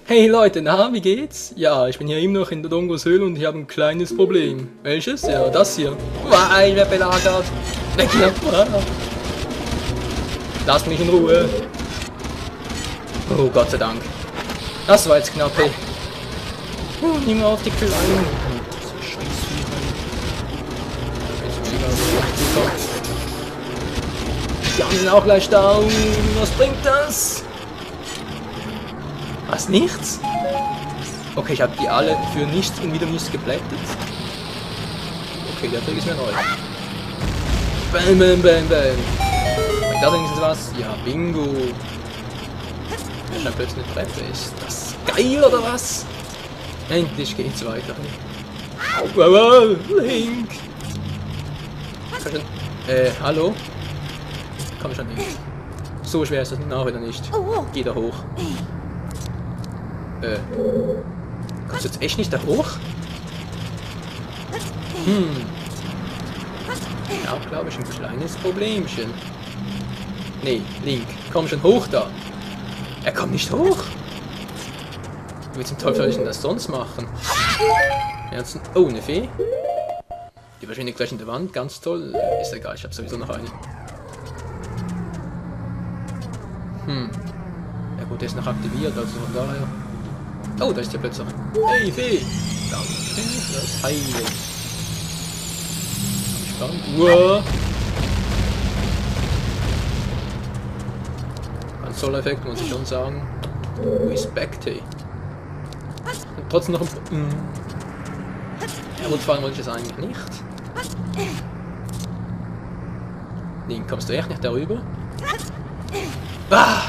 Hey Leute, na, wie geht's? Ja, ich bin hier immer noch in der Dongos Höhle und ich habe ein kleines Problem. Welches? Ja, das hier. Wow, ich werde belagert. Weg hier. Lasst mich in Ruhe. Oh, Gott sei Dank. Das war jetzt knapp, hey. Nimm auf die Kleinen. Diese Scheißviecher. Die anderen sind auch gleich da. Was bringt das? Was, nichts? Okay, ich habe die alle für nichts und wieder nichts geplättet. Okay, der Trick ist mir neu. Bam, bam, bam, bam. Bringt das wenigstens was? Ja, bingo. Wer schon plötzlich eine Treppe ist. Das ist geil, oder was? Endlich geht's weiter. Wow, Link. Hallo? Komm schon nicht. So schwer ist das auch wieder nicht. Geh da hoch. Kommst du jetzt echt nicht da hoch? Ich habe, glaube ich, ein kleines Problemchen. Nee, Link, komm schon hoch da. Er kommt nicht hoch. Wie zum Teufel soll ich denn das sonst machen? Oh, eine Fee. Die verschwindet gleich in der Wand, ganz toll. Ist egal, ich habe sowieso noch eine. Ja gut, der ist noch aktiviert, also von daher. Oh, da ist der plötzlich. Hey, Fee! Danke, das Heilen. Spannend. Wow. Ganz toller Effekt, muss ich schon sagen. Respekt, hey. Und trotzdem noch ein... Herunterfallen wollte ich das eigentlich nicht. Link, kommst du echt nicht darüber? Ah!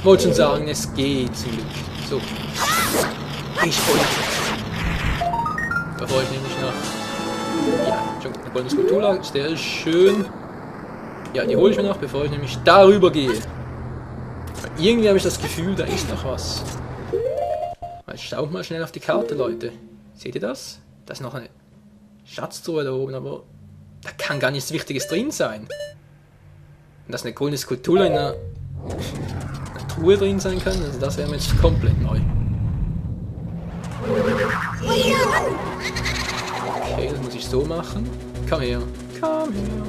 Wollte schon sagen, es geht zum Glück. So. Ich wollte. Bevor ich nämlich nach... Ja, schon eine goldene Skulptur lag, der ist schön. Ja, die hole ich mir noch, bevor ich nämlich darüber gehe. Weil irgendwie habe ich das Gefühl, da ist noch was. Ich schaue mal schnell auf die Karte, Leute. Seht ihr das? Da ist noch eine Schatztruhe da oben, aber da kann gar nichts Wichtiges drin sein. Und dass eine goldene Skulptur in einer Truhe drin sein kann, also das wäre mir jetzt komplett neu. Okay, das muss ich so machen. Komm her. Komm her.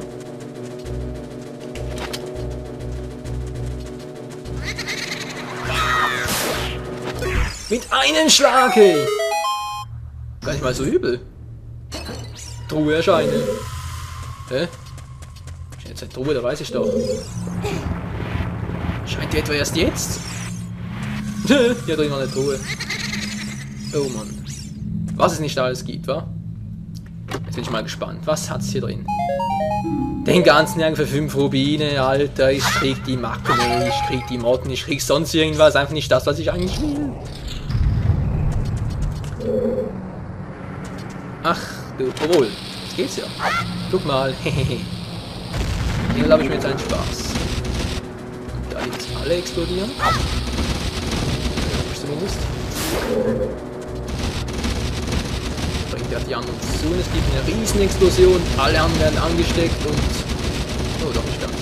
Mit einem Schlag, hey! Gar nicht mal so übel. Truhe erscheinen. Hä? Ist jetzt eine Truhe, da weiß ich doch. Scheint die etwa erst jetzt? Hier drin war eine Truhe. Oh Mann. Was es nicht alles gibt, wa? Jetzt bin ich mal gespannt. Was hat's hier drin? Den ganzen Jahr für 5 Rubine, Alter. Ich krieg die Macken, ich krieg die Motten, ich krieg sonst irgendwas. Einfach nicht das, was ich eigentlich will. Ach, du, obwohl. Jetzt geht's ja. Guck mal. Hehehe. Hier erlaube ich mir jetzt einen Spaß. Da jetzt alle explodieren. Zumindest. Bringt ja die anderen zu und es gibt eine riesen Explosion. Alle anderen werden angesteckt und... Oh, doch nicht ganz.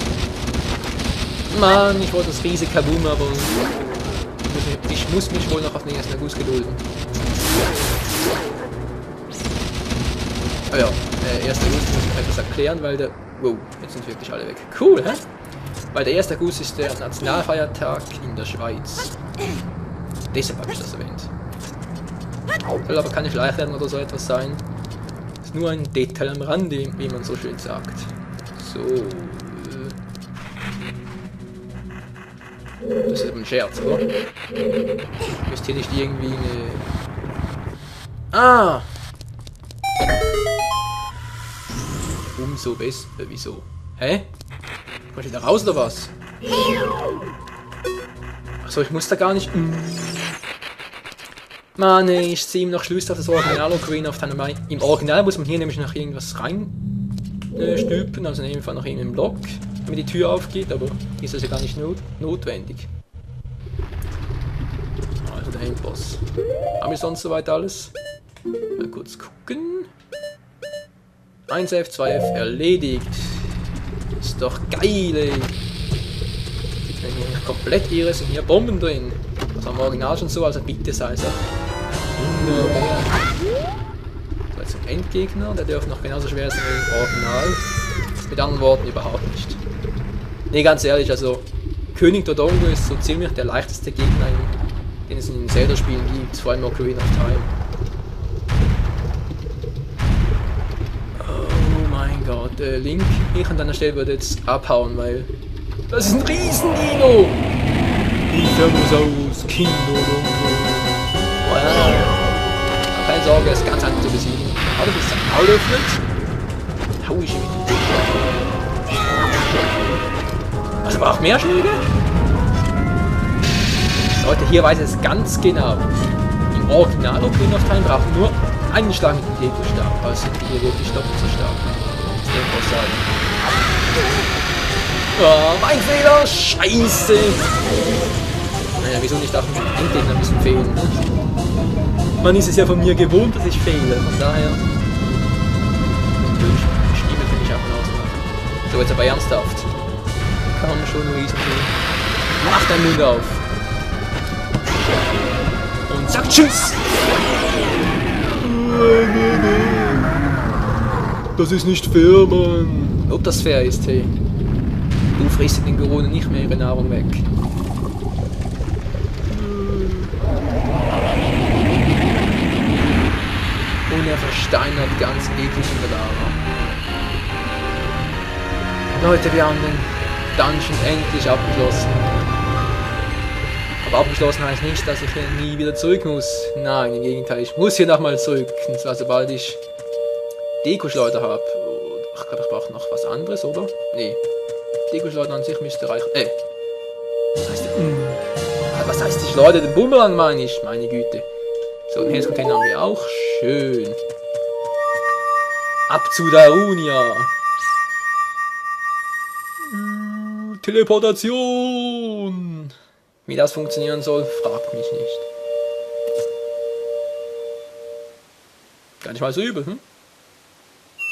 Mann, ich wollte das riesige Kaboom, aber... Ich muss mich wohl noch auf den ersten August gedulden. Oh ja, 1. August muss ich etwas erklären, weil der... Wow, jetzt sind wirklich alle weg. Cool, hä? Weil der 1. August ist der Nationalfeiertag in der Schweiz. Deshalb habe ich das erwähnt. Soll aber keine Schleichwerbung oder so etwas sein. Ist nur ein Detail am Rande, wie man so schön sagt. So. Das ist eben ein Scherz, oder? Ist hier nicht irgendwie eine... Ah! Umso besser. Wieso? Hä? Komm ich da raus oder was? Achso, ich muss da gar nicht... Mann, ich ziehe ihm noch Schluss auf das Original Ocarina of Time. Im Original muss man hier nämlich noch irgendwas reinstülpen, also in dem Fall noch einen Block, damit die Tür aufgeht, aber ist das ja gar nicht notwendig. Also der Endboss. Haben wir sonst soweit alles? Mal kurz gucken. 1F, 2F erledigt. Ist doch geil, ey. Sieht man hier komplett irre, sind hier Bomben drin. Das war im Original schon so, also bitte sei es auch. Wunderbar. So, jetzt ein Endgegner, der dürfte noch genauso schwer sein wie im Original. Mit anderen Worten überhaupt nicht. Ne, ganz ehrlich, also König Dodongo ist so ziemlich der leichteste Gegner, den es in den Zelda-Spielen gibt, vor allem Ocarina of Time. Oh mein Gott, Link, ich an deiner Stelle würde jetzt abhauen, weil das ist ein Riesendino! Infernosaurus, King Dodongo. Wow. Keine Sorge, er ist ganz einfach zu besiegen. Aber das ist sein Maul öffnet. Hau ich ihm. Was, aber auch mehr Schläge? Leute, hier weiß es ganz genau. Im Original Ocarina of Time brauchen nur einen Schlag mit dem Deko-Stab. Also sind die hier wirklich doppelt so stark. Das kann ich sagen. Oh, mein Fehler! Scheiße! Naja, wieso nicht auch ein Endgegner ein bisschen fehlen, ne? Man ist es ja von mir gewohnt, dass ich fehle. Von daher... Natürlich, Stimme finde ich auch in Ordnung. So, jetzt aber ernsthaft. Komm schon, Luis. Mach deinen Mund auf. Und sag Tschüss! Das ist nicht fair, Mann. Ob das fair ist, hey. Du frisst den Goronen nicht mehr ihre Nahrung weg. Und er versteinert ganz eklig in der Lava. Leute, wir haben den Dungeon endlich abgeschlossen. Aber abgeschlossen heißt nicht, dass ich hier nie wieder zurück muss. Nein, im Gegenteil, ich muss hier nochmal zurück. Und zwar sobald ich Deko-Schleuder habe. Ich glaube, ich brauche noch was anderes, oder? Nee. Deko-Schleuder an sich müsste reichen. Was heißt die Schleuder? Den Bumerang meine ich. Meine Güte. So, den Hilfscontainer haben wir auch. Schön. Ab zu Darunia. Teleportation. Wie das funktionieren soll, fragt mich nicht. Gar nicht mal so übel, hm?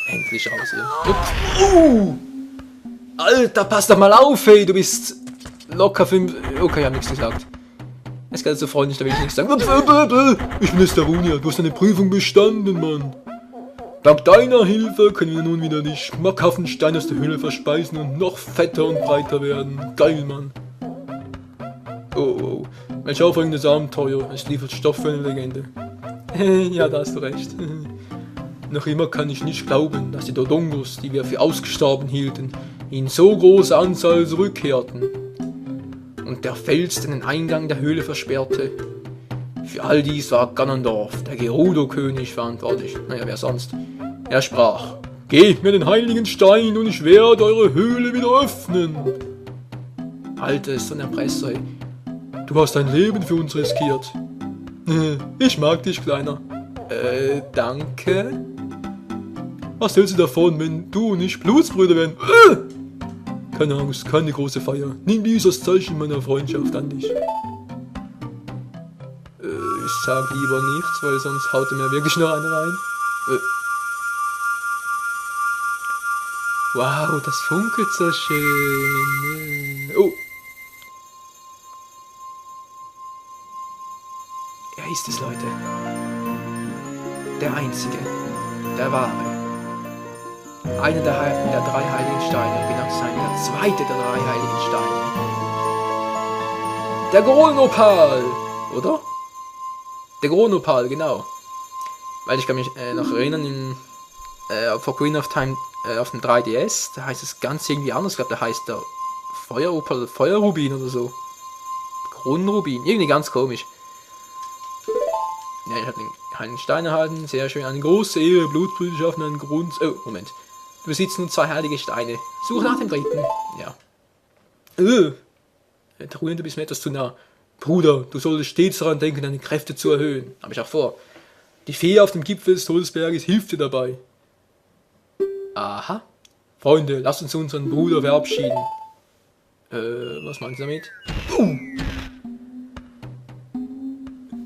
Endlich raus hier. Alter, pass doch mal auf, hey, du bist locker 5... Okay, ich hab nichts gesagt. Es geht so freundlich, da will ich nichts sagen. Ich bin jetzt Darunia, du hast eine Prüfung bestanden, Mann. Dank deiner Hilfe können wir nun wieder die schmackhaften Steine aus der Höhle verspeisen und noch fetter und breiter werden. Geil, Mann. Oh, welch aufregendes Abenteuer. Es liefert Stoff für eine Legende. Ja, da hast du recht. Noch immer kann ich nicht glauben, dass die Dodongos, die wir für ausgestorben hielten, in so großer Anzahl zurückkehrten. Und der Fels, der den Eingang der Höhle versperrte. Für all dies war Ganondorf, der Gerudo-König, verantwortlich. Naja, wer sonst? Er sprach: Gebt mir den heiligen Stein und ich werde eure Höhle wieder öffnen. Alter, ist so ein Erpresser, ey. Du hast dein Leben für uns riskiert. Ich mag dich, Kleiner. Danke. Was hältst du davon, wenn du und ich Blutsbrüder werden? Keine Angst, keine große Feier. Nimm dies als Zeichen meiner Freundschaft an dich. Ich sag lieber nichts, weil sonst haut er mir wirklich noch eine rein. Wow, das funkelt so schön. Oh. Er ist es, Leute. Der Einzige. Der Wahre. Einer der drei heiligen Steine, um genau zu sein, der zweite der drei heiligen Steine. Der Goronopal, oder? Der Goronopal, genau. Weil ich kann mich noch erinnern, auf Ocarina of Time auf dem 3DS, da heißt es ganz irgendwie anders. Ich glaube, da heißt der Feueropal, Feuerrubin oder so. Kronrubin, irgendwie ganz komisch. Ja, ich habe den heiligen Stein erhalten, sehr schön. Eine große Ehre, Blutbrüderschaft, einen Grund. Oh, Moment. Du besitzt nun 2 heilige Steine. Suche nach dem dritten. Ja. Darunia, du bist mir etwas zu nah. Bruder, du solltest stets daran denken, deine Kräfte zu erhöhen. Habe ich auch vor. Die Fee auf dem Gipfel des Todesberges hilft dir dabei. Aha. Freunde, lasst uns unseren Bruder verabschieden. Was meinst du damit?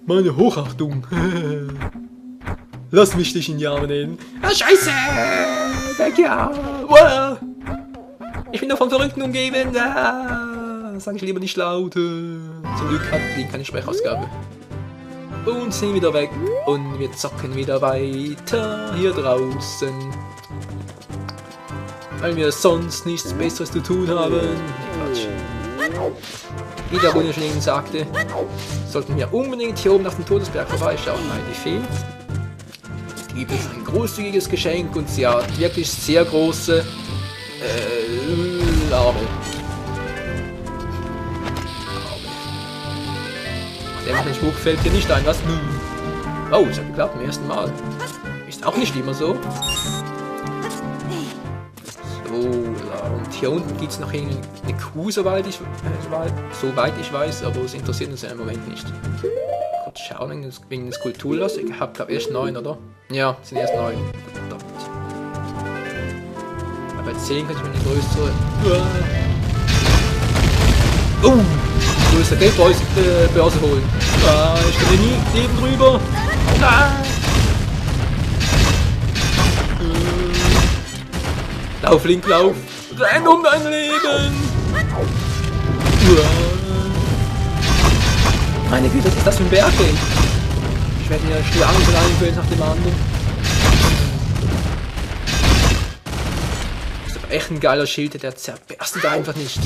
Meine Hochachtung. Lass mich dich in die Arme nehmen. Ah, Scheiße! Weg ja! Ich bin doch vom Verrückten umgeben. sage ich lieber nicht laut. Zum Glück hat Link keine Sprechausgabe. Und sind wieder weg. Und wir zocken wieder weiter hier draußen. Weil wir sonst nichts Besseres zu tun haben. Nee, Quatsch. Wie der Runde schon eben sagte, sollten wir unbedingt hier oben auf dem Todesberg vorbeischauen. Nein, die fehlt. Die gibt es ein großzügiges Geschenk und sie hat wirklich sehr große Arme. Der macht den Spruch fällt hier nicht ein, was? Oh, es hat geklappt beim ersten Mal. Ist auch nicht immer so. So, und hier unten gibt es noch eine Kuh, soweit ich weiß, aber es interessiert uns ja im Moment nicht. Kurz schauen wegen des Kulturlass. Ich habe glaube erst 9, oder? Ja, es sind erst 9. Verdammt. Aber bei 10 könnte ich mir eine größere... größere Geldbörse holen. Ich kann hier nie neben drüber. Lauf, Link, lauf! Renn um dein Leben! Meine Güte, was ist das für ein Berg, ey? Ich werde mir Schlangen reinfüllen nach dem anderen. Das ist aber echt ein geiler Schild, der zerberstet einfach nicht.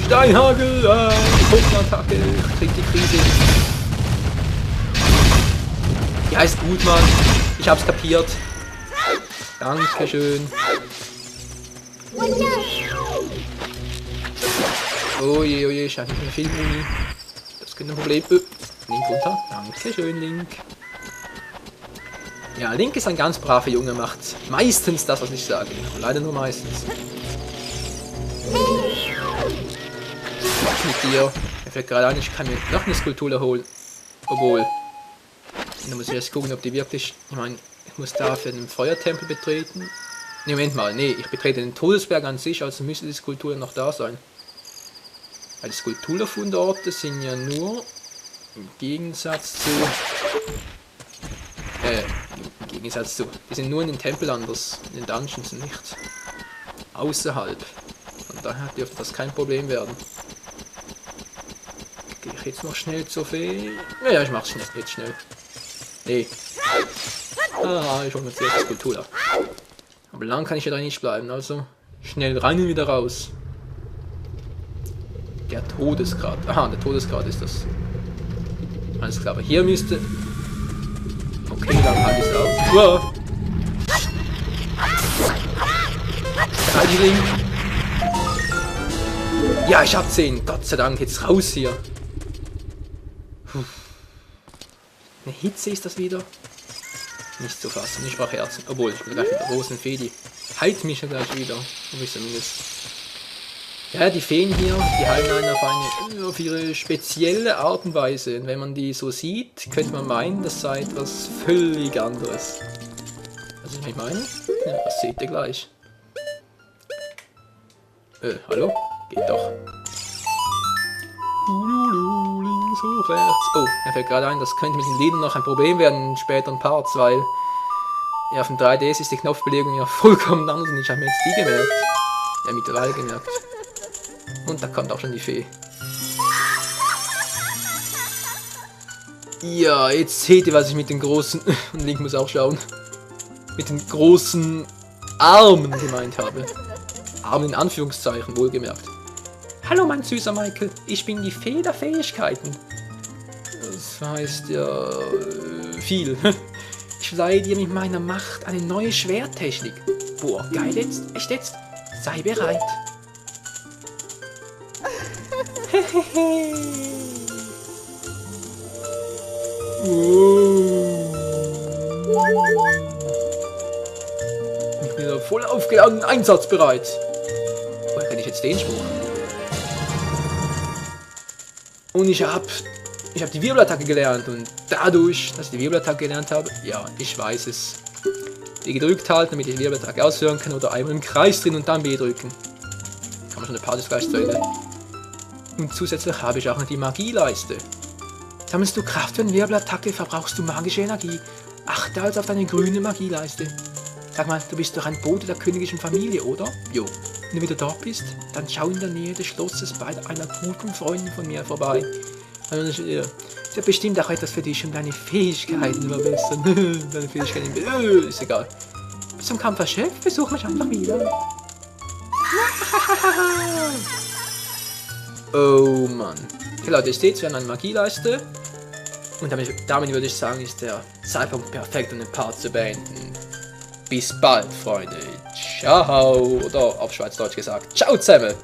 Steinhagel! Pumpenattacke! Ich krieg die Krise. Ja, ist gut, Mann. Ich hab's kapiert. Dankeschön. Oh je, ich habe nicht mehr viel Muni. Das könnte ein Problem. Link runter. Dankeschön, Link. Ja, Link ist ein ganz braver Junge, macht meistens das, was ich sage. Leider nur meistens. Was mit dir? Mir fällt gerade ein, ich kann mir noch eine Skulptur holen. Obwohl. Da muss ich erst gucken, ob die wirklich... Ich meine, ich muss dafür den Feuertempel betreten. Ne, Moment mal. Nee, ich betrete den Todesberg an sich, also müsste die Skulptur noch da sein. Weil die Skulpturfundorte sind ja nur im Gegensatz zu... Die sind nur in den Tempel anders. In den Dungeons nicht. Außerhalb. Von daher dürfte das kein Problem werden. Gehe ich jetzt noch schnell zur Fee? Naja, ich mach's jetzt schnell. Nee. Ich hol mir zuerst die Skulptur ab. Aber lang kann ich ja da nicht bleiben, also schnell rein und wieder raus. Der Todesgrad. Aha, der Todesgrad ist das. Alles klar, aber hier müsste... Okay, dann halte ich es aus. Wow. Link. Ja, ich hab 10. Gott sei Dank, jetzt raus hier. Puh. Eine Hitze ist das wieder. Nicht zu fassen, ich brauche Herzen. Obwohl, ich bin gleich mit der großen Fee, die heilt mich ja gleich wieder. Zumindest. Ja, die Feen hier, die heilen einen auf ihre spezielle Art und Weise. Und wenn man die so sieht, könnte man meinen, das sei etwas völlig anderes. Was ich meine? Ja, das seht ihr gleich. Hallo? Geht doch. Links, hoch, rechts. Oh, mir fällt gerade ein, das könnte mit den Liedern noch ein Problem werden in späteren Parts, weil ja, auf dem 3DS ist die Knopfbelegung ja vollkommen anders und ich habe mir jetzt die gemerkt. Ja, mittlerweile gemerkt. Und da kommt auch schon die Fee. Ja, jetzt seht ihr, was ich mit den großen... Und Link muss auch schauen. Mit den großen Armen gemeint habe. Armen in Anführungszeichen, wohlgemerkt. Hallo, mein süßer Michael. Ich bin die Fee der Fähigkeiten. Das heißt ja... viel. Ich leihe dir mit meiner Macht eine neue Schwerttechnik. Boah, geil jetzt. Echt jetzt? Sei bereit. Ich bin voll aufgeladen, einsatzbereit. Woher kann ich jetzt den Spruch? Und ich hab die Wirbelattacke gelernt und dadurch, dass ich die Wirbelattacke gelernt habe, ja, ich weiß es. Die gedrückt halten, damit ich die Wirbelattacke ausführen kann oder einmal im Kreis drin und dann B drücken. Kann man schon eine Party gleich zu Ende. Und zusätzlich habe ich auch noch die Magieleiste. Sammelst du Kraft für eine Wirbelattacke, verbrauchst du magische Energie. Achte also auf deine grüne Magieleiste. Sag mal, du bist doch ein Bote der königlichen Familie, oder? Jo. Wenn du wieder da bist, dann schau in der Nähe des Schlosses bei einer guten Freundin von mir vorbei. Sie hat bestimmt auch etwas für dich, um deine Fähigkeiten zu verbessern. Deine Fähigkeiten, ist egal. Bis zum Kampf erschöpft, besuch mich einfach wieder. Oh Mann. Okay Leute, ihr seht, wir haben eine Magieleiste. Und damit würde ich sagen, ist der Zeitpunkt perfekt, um den Part zu beenden. Bis bald, Freunde. Ciao. Oder auf Schweizerdeutsch gesagt, ciao zusammen.